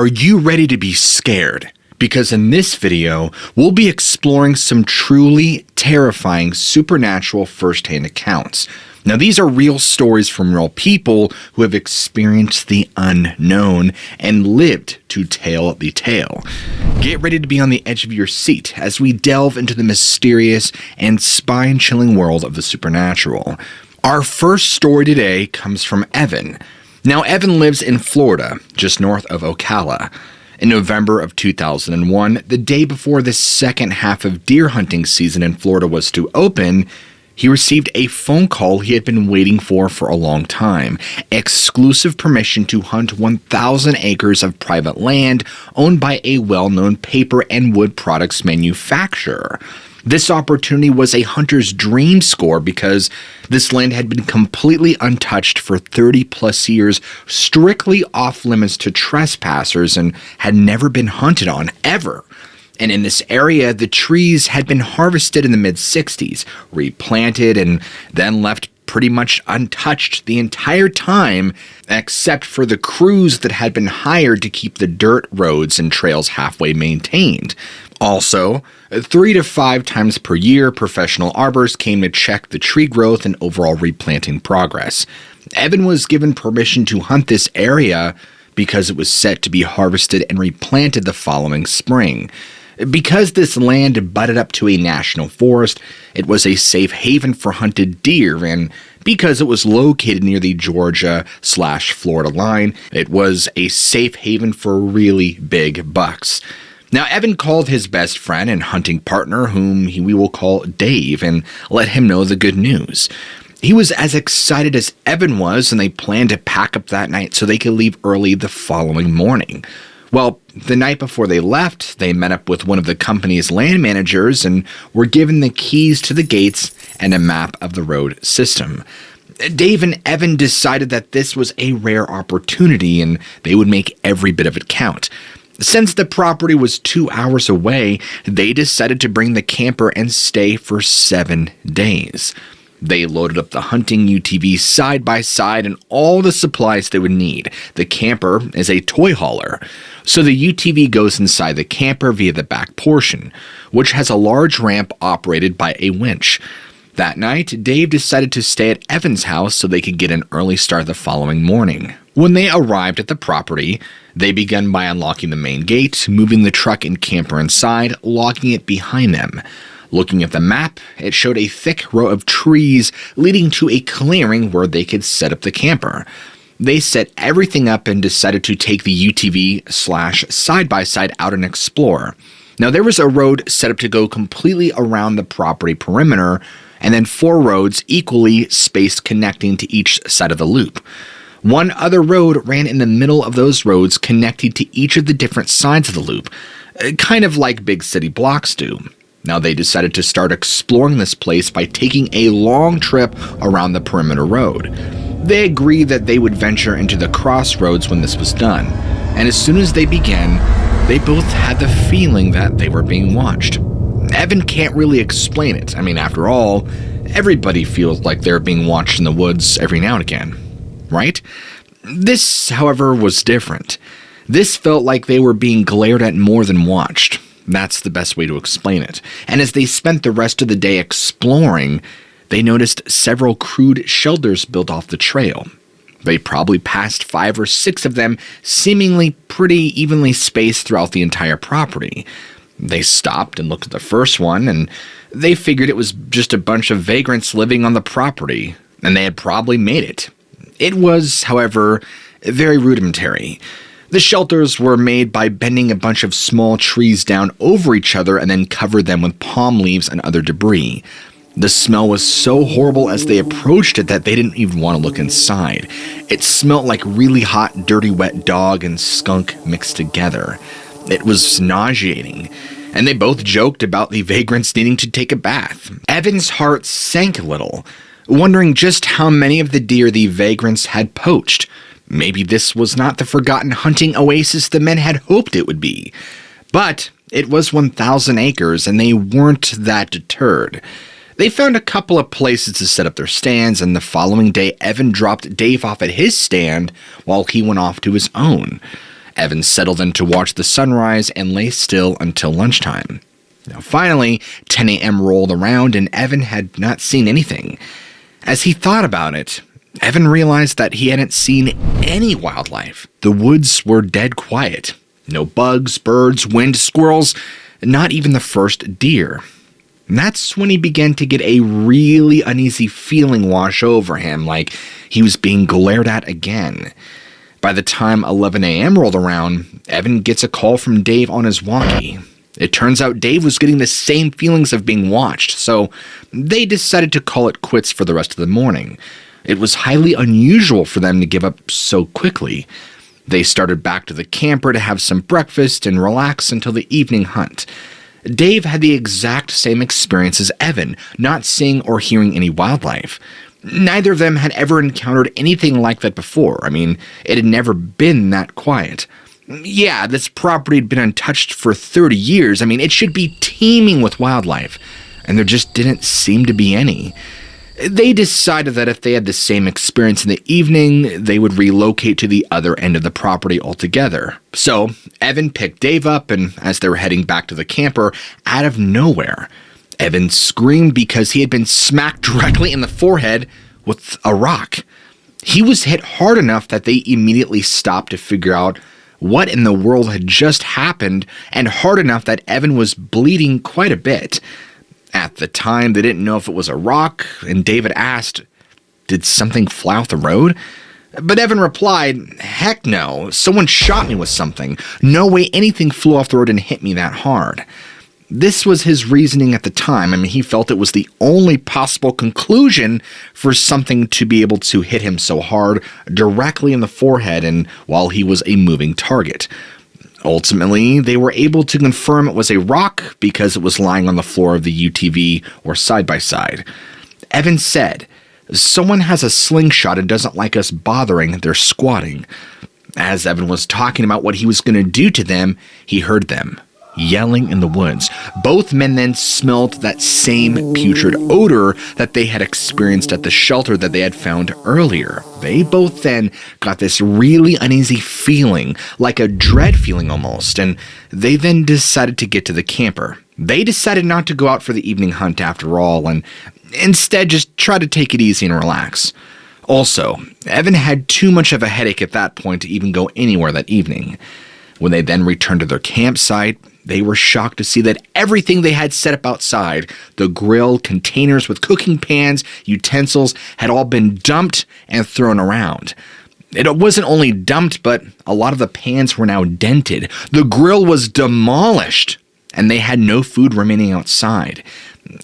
Are you ready to be scared? Because in this video, we'll be exploring some truly terrifying supernatural first-hand accounts. Now, these are real stories from real people who have experienced the unknown and lived to tell the tale. Get ready to be on the edge of your seat as we delve into the mysterious and spine-chilling world of the supernatural. Our first story today comes from Evan. Now, Evan lives in Florida, just north of Ocala. In November of 2001, the day before the second half of deer hunting season in Florida was to open, he received a phone call he had been waiting for a long time. Exclusive permission to hunt 1,000 acres of private land owned by a well-known paper and wood products manufacturer. This opportunity was a hunter's dream score because this land had been completely untouched for 30 plus years, strictly off limits to trespassers, and had never been hunted on ever. And in this area, the trees had been harvested in the mid-60s, replanted, and then left pretty much untouched the entire time, except for the crews that had been hired to keep the dirt roads and trails halfway maintained. Also, 3 to 5 times per year, professional arborists came to check the tree growth and overall replanting progress. Evan was given permission to hunt this area because it was set to be harvested and replanted the following spring. Because this land butted up to a national forest, it was a safe haven for hunted deer, and because it was located near the Georgia/Florida line, it was a safe haven for really big bucks. Now, Evan called his best friend and hunting partner, whom we will call Dave, and let him know the good news. He was as excited as Evan was, and they planned to pack up that night so they could leave early the following morning. Well, the night before they left, they met up with one of the company's land managers and were given the keys to the gates and a map of the road system. Dave and Evan decided that this was a rare opportunity and they would make every bit of it count. Since the property was 2 hours away, they decided to bring the camper and stay for 7 days. They loaded up the hunting UTV side by side and all the supplies they would need. The camper is a toy hauler, so the UTV goes inside the camper via the back portion, which has a large ramp operated by a winch. That night, Dave decided to stay at Evan's house so they could get an early start the following morning. When they arrived at the property, they began by unlocking the main gate, moving the truck and camper inside, locking it behind them. Looking at the map, it showed a thick row of trees leading to a clearing where they could set up the camper. They set everything up and decided to take the UTV/side-by-side out and explore. Now, there was a road set up to go completely around the property perimeter, and then 4 roads equally spaced connecting to each side of the loop. One other road ran in the middle of those roads connecting to each of the different sides of the loop, kind of like big city blocks do. Now, they decided to start exploring this place by taking a long trip around the perimeter road. They agreed that they would venture into the crossroads when this was done, and as soon as they began, they both had the feeling that they were being watched. Evan can't really explain it. I mean, after all, everybody feels like they're being watched in the woods every now and again, right? This, however, was different. This felt like they were being glared at more than watched. That's the best way to explain it. And as they spent the rest of the day exploring, they noticed several crude shelters built off the trail. They probably passed 5 or 6 of them, seemingly pretty evenly spaced throughout the entire property. They stopped and looked at the first one, and they figured it was just a bunch of vagrants living on the property, and they had probably made it. It was, however, very rudimentary. The shelters were made by bending a bunch of small trees down over each other and then covered them with palm leaves and other debris. The smell was so horrible as they approached it that they didn't even want to look inside. It smelled like really hot, dirty, wet dog and skunk mixed together. It was nauseating, and they both joked about the vagrants needing to take a bath. Evan's heart sank a little, wondering just how many of the deer the vagrants had poached. Maybe this was not the forgotten hunting oasis the men had hoped it would be. But it was 1,000 acres, and they weren't that deterred. They found a couple of places to set up their stands, and the following day, Evan dropped Dave off at his stand while he went off to his own. Evan settled in to watch the sunrise and lay still until lunchtime. Now, finally, 10 a.m. rolled around and Evan had not seen anything. As he thought about it, Evan realized that he hadn't seen any wildlife. The woods were dead quiet. No bugs, birds, wind, squirrels, not even the first deer. And that's when he began to get a really uneasy feeling wash over him, like he was being glared at again. By the time 11 a.m. rolled around, Evan gets a call from Dave on his walkie. It turns out Dave was getting the same feelings of being watched, so they decided to call it quits for the rest of the morning. It was highly unusual for them to give up so quickly. They started back to the camper to have some breakfast and relax until the evening hunt. Dave had the exact same experience as Evan, not seeing or hearing any wildlife. Neither of them had ever encountered anything like that before. I mean, it had never been that quiet. Yeah, this property had been untouched for 30 years. I mean, it should be teeming with wildlife, and there just didn't seem to be any. They decided that if they had the same experience in the evening, they would relocate to the other end of the property altogether. So, Evan picked Dave up, and as they were heading back to the camper, out of nowhere, Evan screamed because he had been smacked directly in the forehead with a rock. He was hit hard enough that they immediately stopped to figure out what in the world had just happened, and hard enough that Evan was bleeding quite a bit. At the time, they didn't know if it was a rock, and David asked, "Did something fly off the road?" But Evan replied, "Heck no, someone shot me with something. No way anything flew off the road and hit me that hard." This was his reasoning at the time. I mean, he felt it was the only possible conclusion for something to be able to hit him so hard directly in the forehead and while he was a moving target. Ultimately, they were able to confirm it was a rock because it was lying on the floor of the UTV or side-by-side. Evan said, "Someone has a slingshot and doesn't like us bothering, they're squatting." As Evan was talking about what he was going to do to them, he heard them yelling in the woods. Both men then smelled that same putrid odor that they had experienced at the shelter that they had found earlier. They both then got this really uneasy feeling, like a dread feeling almost, and they then decided to get to the camper. They decided not to go out for the evening hunt after all, and instead just try to take it easy and relax. Also, Evan had too much of a headache at that point to even go anywhere that evening. When they then returned to their campsite, they were shocked to see that everything they had set up outside, the grill, containers with cooking pans, utensils, had all been dumped and thrown around. It wasn't only dumped, but a lot of the pans were now dented. The grill was demolished, and they had no food remaining outside.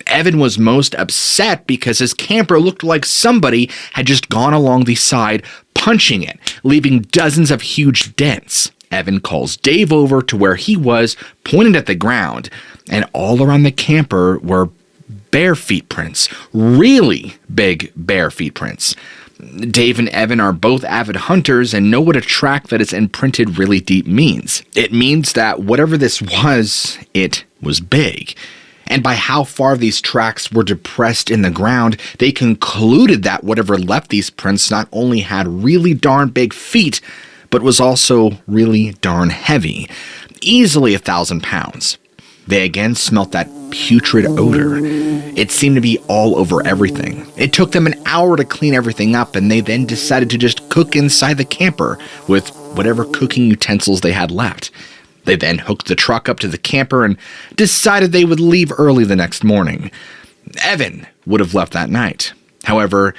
Evan was most upset because his camper looked like somebody had just gone along the side, punching it, leaving dozens of huge dents. Evan calls Dave over to where he was, pointed at the ground, and all around the camper were bare feet prints, really big bare feet prints. Dave and Evan are both avid hunters and know what a track that is imprinted really deep means. It means that whatever this was, it was big. And by how far these tracks were depressed in the ground, they concluded that whatever left these prints not only had really darn big feet, but was also really darn heavy, easily 1,000 pounds. They again smelt that putrid odor. It seemed to be all over everything. It took them an hour to clean everything up, and they then decided to just cook inside the camper with whatever cooking utensils they had left. They then hooked the truck up to the camper and decided they would leave early the next morning. Evan would have left that night. However,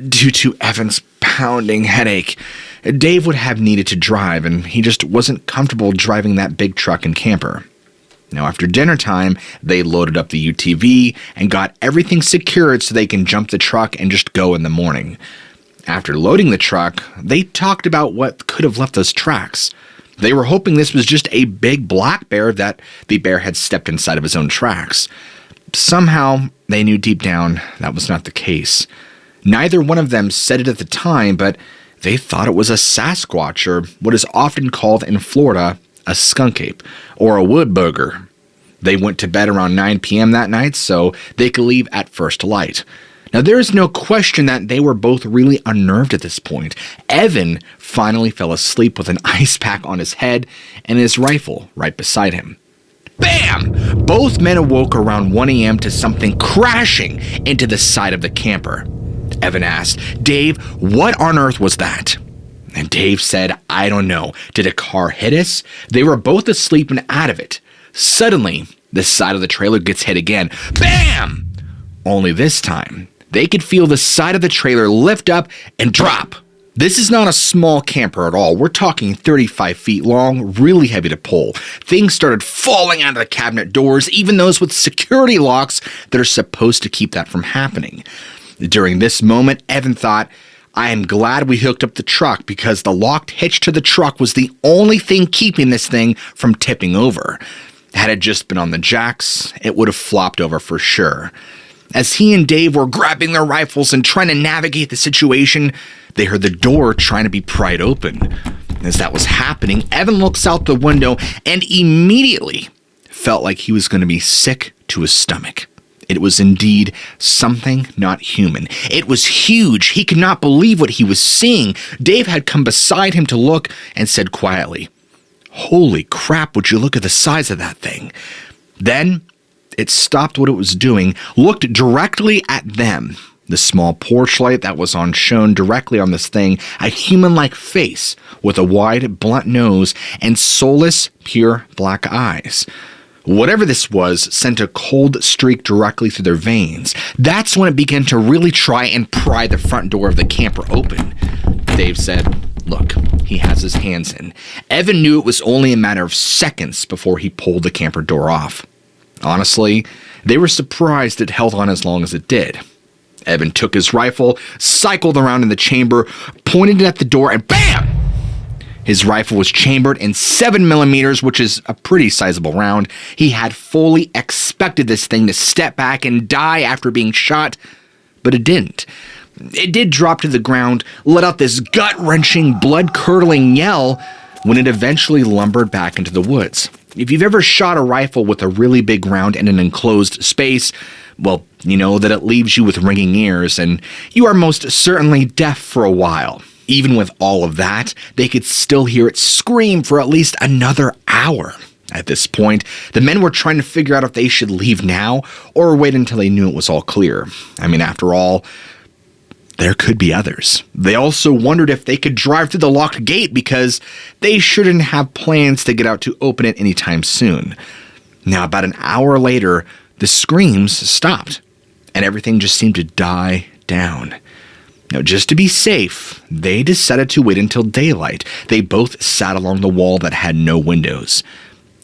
due to Evan's pounding headache, Dave would have needed to drive, and he just wasn't comfortable driving that big truck and camper. Now, after dinner time, they loaded up the UTV and got everything secured so they can jump the truck and just go in the morning. After loading the truck, they talked about what could have left those tracks. They were hoping this was just a big black bear that the bear had stepped inside of his own tracks. Somehow, they knew deep down that was not the case. Neither one of them said it at the time, but they thought it was a Sasquatch, or what is often called in Florida, a skunk ape, or a wood booger. They went to bed around 9 p.m. that night so they could leave at first light. Now, there is no question that they were both really unnerved at this point. Evan finally fell asleep with an ice pack on his head and his rifle right beside him. Bam! Both men awoke around 1 a.m. to something crashing into the side of the camper. Evan asked, "Dave, what on earth was that?" And Dave said, "I don't know. Did a car hit us?" They were both asleep and out of it. Suddenly, the side of the trailer gets hit again. Bam! Only this time, they could feel the side of the trailer lift up and drop. This is not a small camper at all. We're talking 35 feet long, really heavy to pull. Things started falling out of the cabinet doors, even those with security locks that are supposed to keep that from happening. During this moment, Evan thought, "I am glad we hooked up the truck because the locked hitch to the truck was the only thing keeping this thing from tipping over. Had it just been on the jacks, it would have flopped over for sure." As he and Dave were grabbing their rifles and trying to navigate the situation, they heard the door trying to be pried open. As that was happening, Evan looks out the window and immediately felt like he was going to be sick to his stomach. It was indeed something not human. It was huge. He could not believe what he was seeing. Dave had come beside him to look and said quietly, "Holy crap, would you look at the size of that thing?" Then it stopped what it was doing, looked directly at them. The small porch light that was shone directly on this thing, a human-like face with a wide, blunt nose and soulless, pure black eyes. Whatever this was sent a cold streak directly through their veins. That's when it began to really try and pry the front door of the camper open. Dave said, "Look, he has his hands in." Evan knew it was only a matter of seconds before he pulled the camper door off. Honestly, they were surprised it held on as long as it did. Evan took his rifle, cycled around in the chamber, pointed it at the door, and BAM! His rifle was chambered in 7mm, which is a pretty sizable round. He had fully expected this thing to step back and die after being shot, but it didn't. It did drop to the ground, let out this gut-wrenching, blood-curdling yell when it eventually lumbered back into the woods. If you've ever shot a rifle with a really big round in an enclosed space, well, you know that it leaves you with ringing ears, and you are most certainly deaf for a while. Even with all of that, they could still hear it scream for at least another hour. At this point, the men were trying to figure out if they should leave now or wait until they knew it was all clear. I mean, after all, there could be others. They also wondered if they could drive through the locked gate because they shouldn't have plans to get out to open it anytime soon. Now, about an hour later, the screams stopped, and everything just seemed to die down. Now, just to be safe, they decided to wait until daylight. They both sat along the wall that had no windows.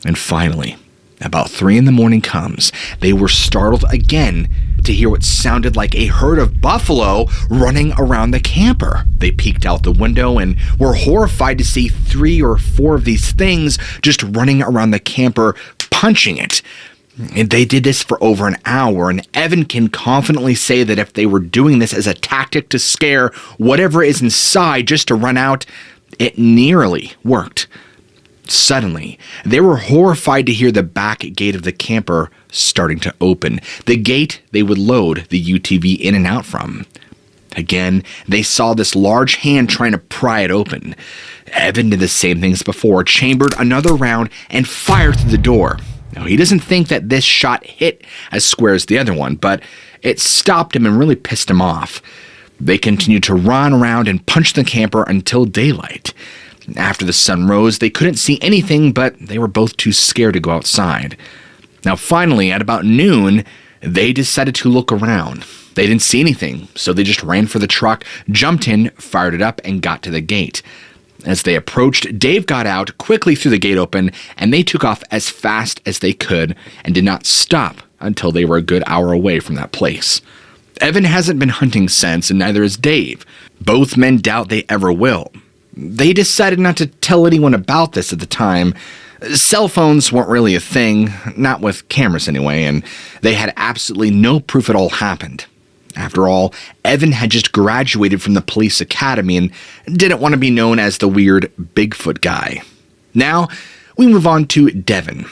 And finally, about 3 a.m. comes. They were startled again to hear what sounded like a herd of buffalo running around the camper. They peeked out the window and were horrified to see 3 or 4 of these things just running around the camper, punching it. And they did this for over an hour, and Evan can confidently say that if they were doing this as a tactic to scare whatever is inside just to run out, it nearly worked. Suddenly, they were horrified to hear the back gate of the camper starting to open, the gate they would load the UTV in and out from. Again, they saw this large hand trying to pry it open. Evan did the same thing as before, chambered another round and fired through the door. Now, he doesn't think that this shot hit as square as the other one, but it stopped him and really pissed him off. They continued to run around and punch the camper until daylight. After the sun rose, they couldn't see anything, but they were both too scared to go outside. Now, finally, at about noon, they decided to look around. They didn't see anything, so they just ran for the truck, jumped in, fired it up, and got to the gate. As they approached, Dave got out, quickly threw the gate open, and they took off as fast as they could and did not stop until they were a good hour away from that place. Evan hasn't been hunting since, and neither has Dave. Both men doubt they ever will. They decided not to tell anyone about this at the time. Cell phones weren't really a thing, not with cameras anyway, and they had absolutely no proof it all happened. After all, Evan had just graduated from the police academy and didn't want to be known as the weird Bigfoot guy. Now, we move on to Devin.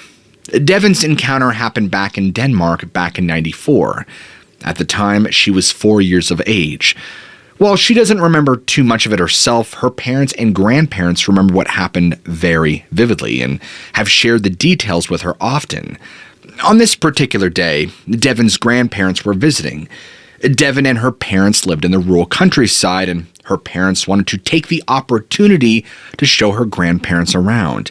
Devin's encounter happened back in Denmark back in '94. At the time, she was 4 years of age. While she doesn't remember too much of it herself, her parents and grandparents remember what happened very vividly and have shared the details with her often. On this particular day, Devon's grandparents were visiting. Devon and her parents lived in the rural countryside, and her parents wanted to take the opportunity to show her grandparents around.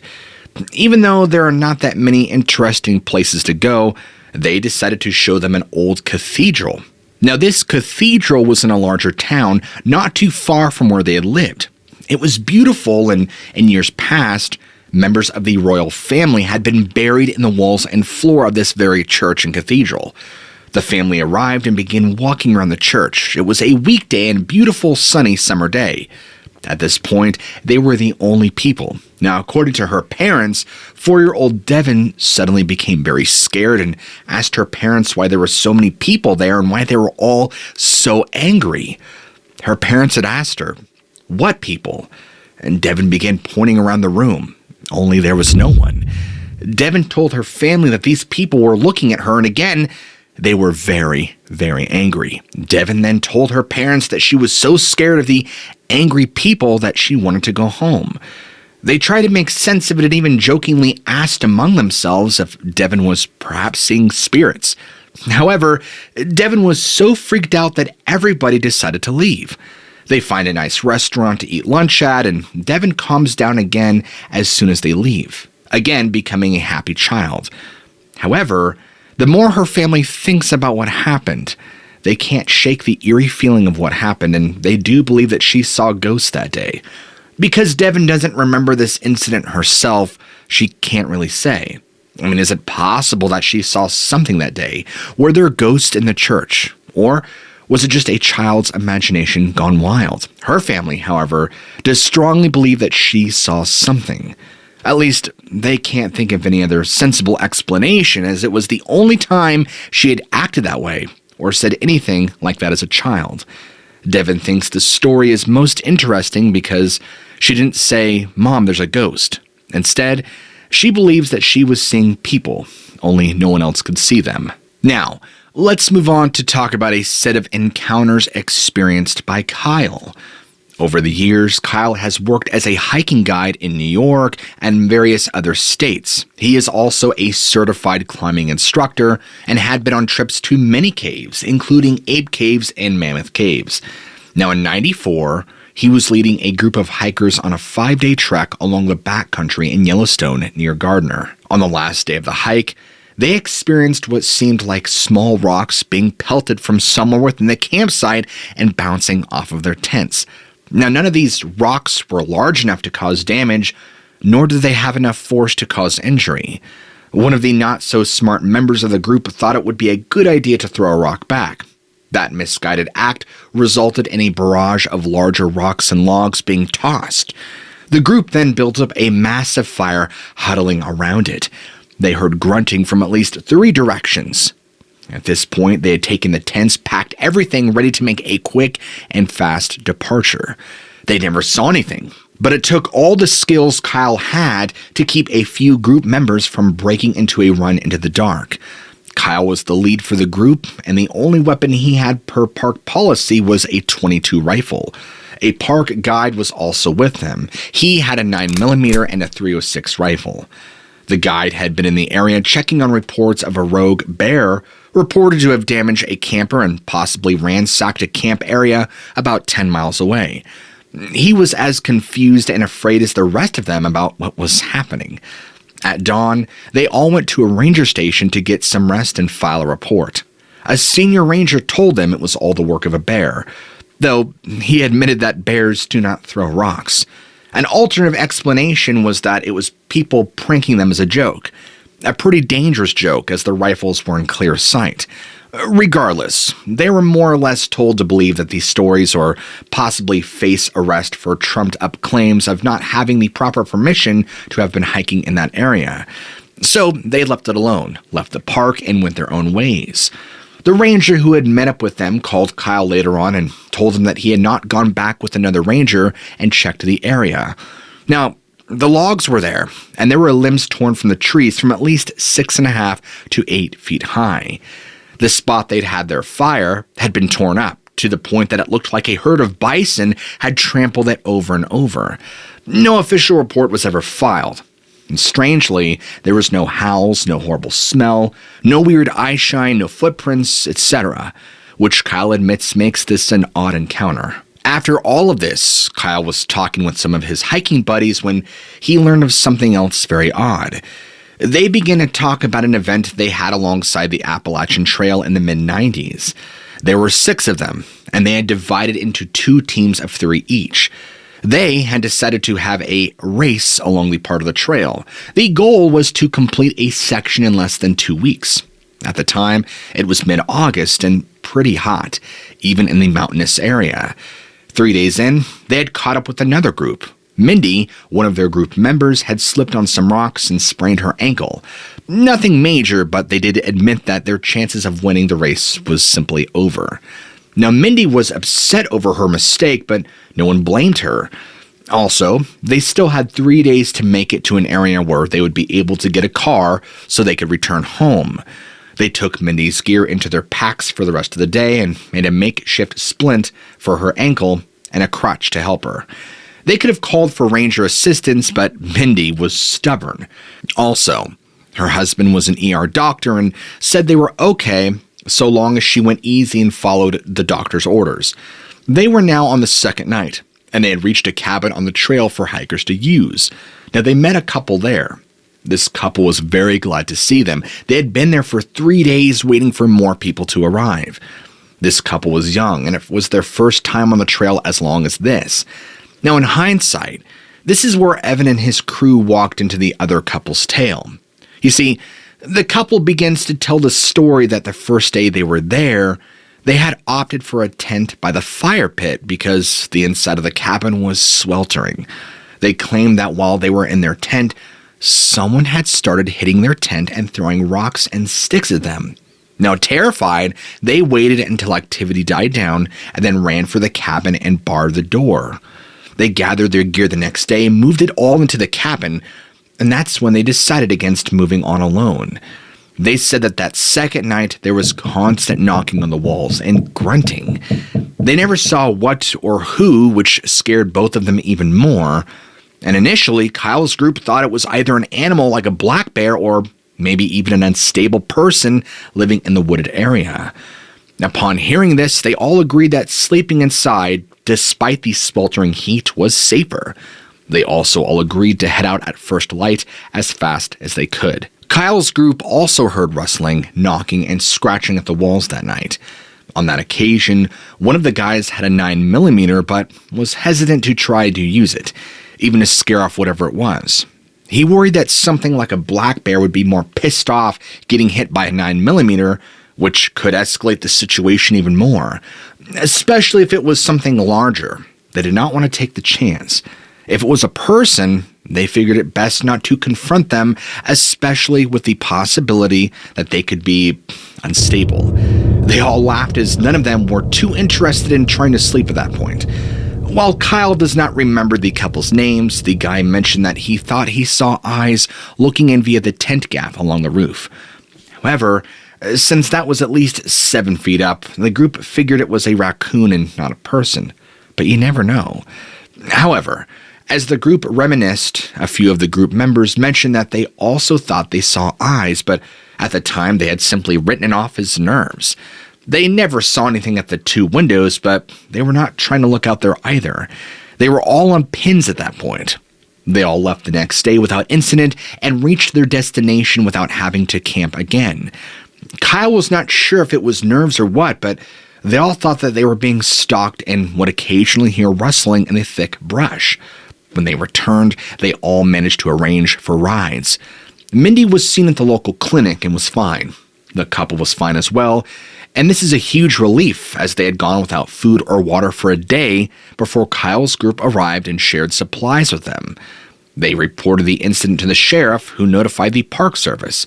Even though there are not that many interesting places to go, they decided to show them an old cathedral. Now, this cathedral was in a larger town, not too far from where they had lived. It was beautiful, and in years past, members of the royal family had been buried in the walls and floor of this very church and cathedral. The family arrived and began walking around the church. It was a weekday and beautiful sunny summer day. At this point, they were the only people. Now, according to her parents, 4-year-old Devon suddenly became very scared and asked her parents why there were so many people there and why they were all so angry. Her parents had asked her, "What people?" And Devon began pointing around the room, only there was no one. Devon told her family that these people were looking at her, and again, they were very, very angry. Devon then told her parents that she was so scared of the angry people that she wanted to go home. They tried to make sense of it and even jokingly asked among themselves if Devon was perhaps seeing spirits. However, Devon was so freaked out that everybody decided to leave. They find a nice restaurant to eat lunch at, and Devon calms down again as soon as they leave, again becoming a happy child. However, the more her family thinks about what happened, they can't shake the eerie feeling of what happened, and they do believe that she saw ghosts that day. Because Devon doesn't remember this incident herself, she can't really say. I mean, is it possible that she saw something that day? Were there ghosts in the church? Or was it just a child's imagination gone wild? Her family, however, does strongly believe that she saw something. At least, they can't think of any other sensible explanation, as it was the only time she had acted that way or said anything like that as a child. Devon thinks the story is most interesting because she didn't say, "Mom, there's a ghost." Instead, she believes that she was seeing people, only no one else could see them. Now, let's move on to talk about a set of encounters experienced by Kyle. Over the years, Kyle has worked as a hiking guide in New York and various other states. He is also a certified climbing instructor and had been on trips to many caves, including Ape Caves and Mammoth Caves. Now, in '94, he was leading a group of hikers on a 5-day trek along the backcountry in Yellowstone near Gardner. On the last day of the hike, they experienced what seemed like small rocks being pelted from somewhere within the campsite and bouncing off of their tents. Now, none of these rocks were large enough to cause damage, nor did they have enough force to cause injury. One of the not-so-smart members of the group thought it would be a good idea to throw a rock back. That misguided act resulted in a barrage of larger rocks and logs being tossed. The group then built up a massive fire, huddling around it. They heard grunting from at least 3 directions. At this point, they had taken the tents, packed everything, ready to make a quick and fast departure. They never saw anything, but it took all the skills Kyle had to keep a few group members from breaking into a run into the dark. Kyle was the lead for the group, and the only weapon he had per park policy was a .22 rifle. A park guide was also with them. He had a 9mm and a .306 rifle. The guide had been in the area checking on reports of a rogue bear reported to have damaged a camper and possibly ransacked a camp area about 10 miles away. He was as confused and afraid as the rest of them about what was happening. At dawn, they all went to a ranger station to get some rest and file a report. A senior ranger told them it was all the work of a bear, though he admitted that bears do not throw rocks. An alternative explanation was that it was people pranking them as a joke. A pretty dangerous joke, as the rifles were in clear sight. Regardless, they were more or less told to believe that these stories or possibly face arrest for trumped-up claims of not having the proper permission to have been hiking in that area. So they left it alone, left the park, and went their own ways. The ranger who had met up with them called Kyle later on and told him that he had not gone back with another ranger and checked the area. Now, the logs were there, and there were limbs torn from the trees from at least 6.5 to 8 feet high. The spot they'd had their fire had been torn up to the point that it looked like a herd of bison had trampled it over and over. No official report was ever filed. And strangely, there was no howls, no horrible smell, no weird eye shine, no footprints, etc., which Kyle admits makes this an odd encounter. After all of this, Kyle was talking with some of his hiking buddies when he learned of something else very odd. They began to talk about an event they had alongside the Appalachian Trail in the mid-90s. There were 6 of them, and they had divided into 2 teams of 3 each. They had decided to have a race along the part of the trail. The goal was to complete a section in less than 2 weeks. At the time, it was mid-August and pretty hot, even in the mountainous area. 3 days in, they had caught up with another group. Mindy, one of their group members, had slipped on some rocks and sprained her ankle. Nothing major, but they did admit that their chances of winning the race was simply over. Now, Mindy was upset over her mistake, but no one blamed her. Also, they still had 3 days to make it to an area where they would be able to get a car so they could return home. They took Mindy's gear into their packs for the rest of the day and made a makeshift splint for her ankle and a crutch to help her. They could have called for ranger assistance, but Mindy was stubborn. Also, her husband was an ER doctor and said they were okay so long as she went easy and followed the doctor's orders. They were now on the second night, and they had reached a cabin on the trail for hikers to use. Now, they met a couple there. This couple was very glad to see them. They had been there for 3 days waiting for more people to arrive. This couple was young, and it was their first time on the trail as long as this. Now, in hindsight, this is where Evan and his crew walked into the other couple's tale. You see, the couple begins to tell the story that the first day they were there, they had opted for a tent by the fire pit because the inside of the cabin was sweltering. They claimed that while they were in their tent, someone had started hitting their tent and throwing rocks and sticks at them. Now, terrified, they waited until activity died down and then ran for the cabin and barred the door. They gathered their gear the next day, moved it all into the cabin, and that's when they decided against moving on alone. They said that second night there was constant knocking on the walls and grunting. They never saw what or who, which scared both of them even more. And initially, Kyle's group thought it was either an animal like a black bear or maybe even an unstable person living in the wooded area. Upon hearing this, they all agreed that sleeping inside, despite the sweltering heat, was safer. They also all agreed to head out at first light as fast as they could. Kyle's group also heard rustling, knocking, and scratching at the walls that night. On that occasion, one of the guys had a 9mm but was hesitant to try to use it, even to scare off whatever it was. He worried that something like a black bear would be more pissed off getting hit by a 9mm, which could escalate the situation even more, especially if it was something larger. They did not want to take the chance. If it was a person, they figured it best not to confront them, especially with the possibility that they could be unstable. They all laughed as none of them were too interested in trying to sleep at that point. While Kyle does not remember the couple's names, the guy mentioned that he thought he saw eyes looking in via the tent gap along the roof. However, since that was at least 7 feet up, the group figured it was a raccoon and not a person. But you never know. However, as the group reminisced, a few of the group members mentioned that they also thought they saw eyes, but at the time they had simply written it off as nerves. They never saw anything at the 2 windows, but they were not trying to look out there either. They were all on pins at that point. They all left the next day without incident and reached their destination without having to camp again. Kyle was not sure if it was nerves or what, but they all thought that they were being stalked and would occasionally hear rustling in the thick brush. When they returned, they all managed to arrange for rides. Mindy was seen at the local clinic and was fine. The couple was fine as well, and this is a huge relief as they had gone without food or water for a day before Kyle's group arrived and shared supplies with them. They reported the incident to the sheriff, who notified the Park Service.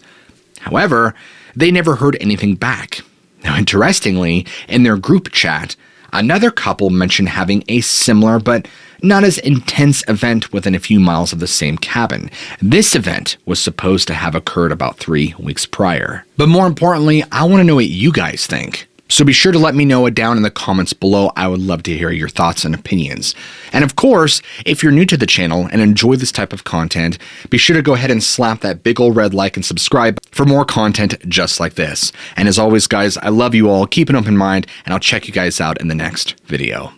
However, they never heard anything back. Now, interestingly, in their group chat, Another couple mentioned having a similar but not as intense event within a few miles of the same cabin. This event was supposed to have occurred about 3 weeks prior. But more importantly, I want to know what you guys think. So be sure to let me know it down in the comments below. I would love to hear your thoughts and opinions. And of course, if you're new to the channel and enjoy this type of content, be sure to go ahead and slap that big old red like and subscribe for more content just like this. And as always, guys, I love you all. Keep an open mind, and I'll check you guys out in the next video.